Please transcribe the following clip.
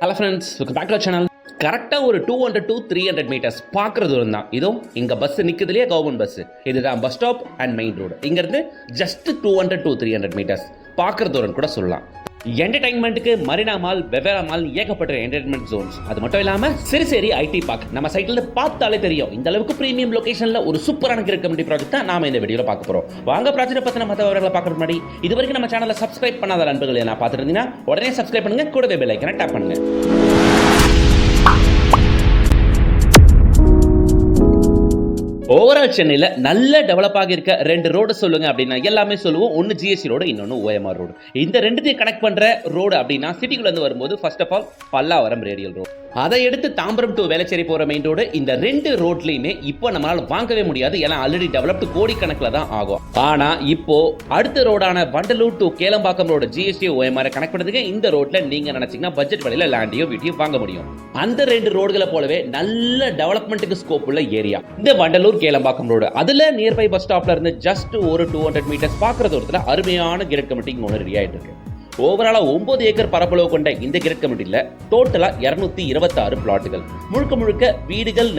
Hello friends, welcome back to channel. கரெக்டாக ஒரு 200 to 300 metres பார்க்குற தூரம் தான். இதோ இங்கே பஸ் நிற்குதுலையே, கவர்மெண்ட் பஸ். இதுதான் bus stop and main road. இங்கேருந்து ஜஸ்ட் 200 to 300 மீட்டர்ஸ் பார்க்குற தூரம் கூட சொல்லலாம். என்டர்டைன்மெண்ட்டுக்கு மரினா மால், வெவேரா மால், ஏகப்பட்ட என்டர்டைன்மெண்ட் ஜோன்ஸ். அது மட்டும் இல்லாமல் சிறுசேரி ஐடி பார்க் நம்ம சைட்டில் பார்த்தாலே தெரியும். இந்த அளவுக்கு ப்ரீமியம் லொகேஷனில் ஒரு சூப்பரான கம்யூனிட்டி ப்ராஜெக்ட் தான் நாம இந்த வீடியோவில் பார்க்க போகிறோம். வாங்க ப்ராஜெக்ட் பற்றின மற்ற விவரங்களை பார்க்கறது முன்னாடி இது வரைக்கும் நம்ம சேனலை சப்ஸ்கிரைப் பண்ணாத நண்பர்கள் என்ன பார்த்துருந்தீங்கன்னா உடனே சப்ஸ்கிரைப் பண்ணுங்க, கூடவே பெல் ஐக்கனை டேப் பண்ணுங்க. ஓவரால் சென்னையில் நல்ல டெவலப் ஆகியிருக்க 2 ரோடு சொல்லுங்க அப்படின்னா எல்லாமே சொல்லுவோம். ஒன்று ஜிஎஸ்டி ரோடு, இன்னொன்று OMR ரோடு. இந்த ரெண்டுத்தையும் கனெக்ட் பண்ணுற ரோடு அப்படின்னா சிட்டிக்குள்ளேருந்து வரும்போது first of all Pallavaram radial road, அதை எடுத்து தாம்பரம் டு வேளச்சேரி போகிற மெயின் ரோடு. இந்த 2 ரோட்லையுமே இப்போ நம்மளால் வாங்கவே முடியாது, ஏன்னா ஆல்ரெடி டெவலப்டு கோடிக்கணக்கில் தான் ஆகும். ஆனால் இப்போ அடுத்த ரோடான Vandalur to Kelambakkam road GST OMR connect பண்ணுறதுக்கு இந்த ரோட்டில் நீங்கள் நினச்சிங்கன்னா பட்ஜெட் வழியில் லேண்டையோ வீட்டையும் வாங்க முடியும். அந்த 2 ரோடுகளை போலவே நல்ல டெவலப்மெண்ட்டுக்கு ஸ்கோப் உள்ள ஏரியா இந்த வண்டலூர் கேளம்பாக்கம் ரோடு. அதில் நியர்பை பஸ் ஸ்டாப்ல இருந்து ஜஸ்ட் ஒரு 200 மீட்டர்ஸ் பார்க்குற தூரத்தில் அருமையான கிரேட் கமிட்டிங் ஒன்று ரெடி ஆகிட்டு இருக்கு. ஓவராலா 9 ஏக்கர் பரப்பளவு கொண்ட இந்த கிரேட் கமிட்டியில் டோட்டலா 226 பிளாட்டுகள், முழுக்க முழுக்க வீடுகள்,